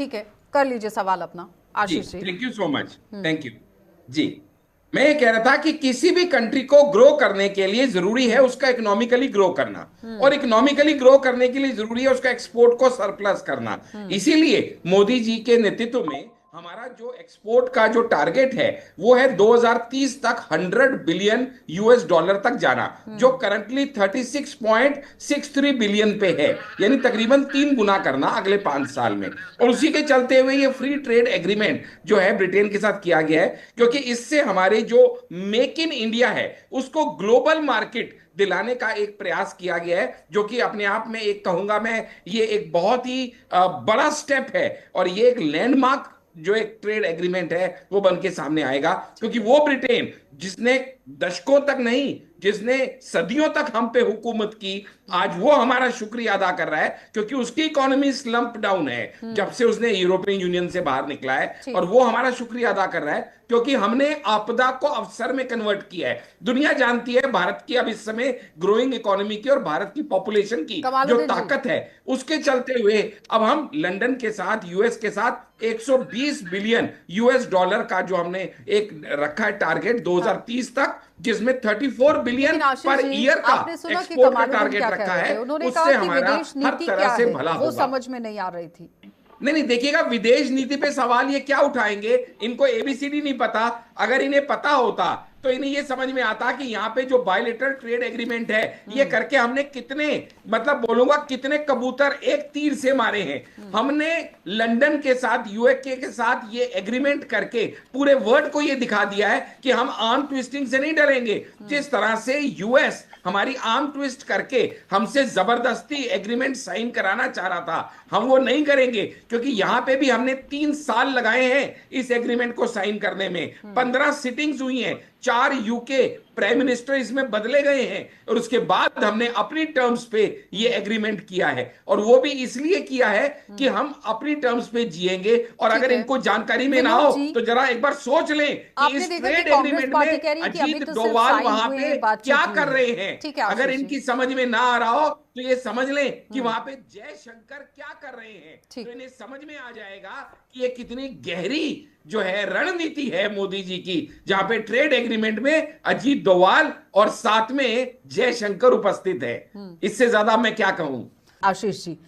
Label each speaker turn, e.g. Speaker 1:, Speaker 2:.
Speaker 1: ठीक है, कर लीजिए सवाल अपना
Speaker 2: जी,
Speaker 1: Ashish ji.
Speaker 2: Thank you so much. Thank you. जी, मैं ये कह रहा था कि किसी भी कंट्री को ग्रो करने के लिए जरूरी है उसका इकोनॉमिकली ग्रो करना, और इकोनॉमिकली ग्रो करने के लिए जरूरी है उसका एक्सपोर्ट को सरप्लस करना। इसीलिए मोदी जी के नेतृत्व में हमारा जो एक्सपोर्ट का जो टारगेट है वो है 2030 तक 100 बिलियन यूएस डॉलर तक जाना, जो करंटली 36.63 बिलियन पे है, यानी तकरीबन 3 गुना करना अगले 5 साल में। और उसी के चलते हुए ये फ्री ट्रेड एग्रीमेंट जो है ब्रिटेन के साथ किया गया है, क्योंकि इससे हमारे जो मेक इन इंडिया है उसको ग्लोबल मार्केट दिलाने का एक प्रयास किया गया है, जो कि अपने आप में एक कहूंगा मैं ये एक बहुत ही बड़ा स्टेप है, और ये एक लैंडमार्क जो एक ट्रेड एग्रीमेंट है वो बन के सामने आएगा। क्योंकि वो ब्रिटेन जिसने दशकों तक नहीं, जिसने सदियों तक हम पे हुकूमत की, आज वो हमारा शुक्रिया अदा कर रहा है, क्योंकि उसकी इकोनॉमी स्लंप डाउन है जब से उसने यूरोपियन यूनियन से बाहर निकला है,
Speaker 1: ठीक।
Speaker 2: और वो हमारा शुक्रिया अदा कर रहा है क्योंकि हमने आपदा को अवसर में कन्वर्ट किया है। दुनिया जानती है भारत की अब इस समय ग्रोइंग इकोनॉमी की और भारत की पॉपुलेशन की जो
Speaker 1: कमालुद्दीन जी।
Speaker 2: ताकत है, उसके चलते हुए अब हम लंदन के साथ, यूएस के साथ 120 बिलियन यूएस डॉलर का जो हमने एक रखा है टारगेट 2030 तक, जिसमें 34 बिलियन
Speaker 1: लेकिन आशीष
Speaker 2: पर
Speaker 1: जी,
Speaker 2: ईयर का
Speaker 1: आपने सुना कि
Speaker 2: एक्सपोर्ट का
Speaker 1: कमालुद्दीन
Speaker 2: टारगेट
Speaker 1: क्या कह
Speaker 2: रखा
Speaker 1: रहे थे?
Speaker 2: है,
Speaker 1: उन्होंने कहा
Speaker 2: उससे
Speaker 1: कि
Speaker 2: हमारा
Speaker 1: विदेश
Speaker 2: हर
Speaker 1: नीति
Speaker 2: तरह
Speaker 1: क्या
Speaker 2: से
Speaker 1: है
Speaker 2: भला
Speaker 1: वो
Speaker 2: होगा।
Speaker 1: समझ में नहीं आ रही थी।
Speaker 2: नहीं नहीं, देखिएगा विदेश नीति पे सवाल ये क्या उठाएंगे, इनको एबीसीडी नहीं पता। अगर इन्हें पता होता तो इन्हें ये समझ में आता कि यहाँ पे जो बायलेटरल ट्रेड एग्रीमेंट है ये करके हमने कितने, मतलब बोलूंगा कितने कबूतर एक तीर से मारे हैं। हमने लंदन के साथ, यूएके के साथ ये एग्रीमेंट करके पूरे वर्ल्ड को ये दिखा दिया है कि हम आर्म ट्विस्टिंग से नहीं डरेंगे। जिस तरह से यूएस हमारी आर्म ट्विस्ट करके हमसे जबरदस्ती एग्रीमेंट साइन कराना चाह रहा था, हम वो नहीं करेंगे, क्योंकि यहां पे भी हमने 3 साल लगाए हैं इस एग्रीमेंट को साइन करने में। 15 सिटिंग्स हुई हैं, 4 यूके प्राइम मिनिस्टर इसमें बदले गए हैं, और उसके बाद हमने अपनी टर्म्स पे ये एग्रीमेंट किया है, और वो भी इसलिए किया है कि हम अपनी टर्म्स पे जिएंगे। और
Speaker 1: ठीक
Speaker 2: अगर
Speaker 1: है
Speaker 2: इनको जानकारी में ना
Speaker 1: विनोद
Speaker 2: हो
Speaker 1: जी,
Speaker 2: तो जरा एक बार सोच लें कि
Speaker 1: आपने
Speaker 2: इस
Speaker 1: देखा कि
Speaker 2: ट्रेड
Speaker 1: कांग्रेस
Speaker 2: एग्रीमेंट
Speaker 1: पार्टी
Speaker 2: में
Speaker 1: कह रही है कि अभी
Speaker 2: अजीत
Speaker 1: तो सिर्फ
Speaker 2: डोभाल
Speaker 1: साइन
Speaker 2: वहां
Speaker 1: हुए
Speaker 2: पे
Speaker 1: हैं,
Speaker 2: क्या
Speaker 1: बातचीत हुई
Speaker 2: कर
Speaker 1: है।
Speaker 2: रहे हैं।
Speaker 1: ठीक है
Speaker 2: अगर
Speaker 1: आशीष जी।
Speaker 2: इनकी समझ में ना आ रहा हो तो ये समझ लें कि वहां पे जयशंकर क्या कर रहे हैं, तो
Speaker 1: ठीक।
Speaker 2: इन्हें समझ में आ जाएगा कि ये कितनी गहरी जो है रणनीति है मोदी जी की, जहां पे ट्रेड एग्रीमेंट में अजीत डोभाल और साथ में जयशंकर उपस्थित है। इससे ज्यादा मैं क्या कहूं।
Speaker 1: आशीष जी,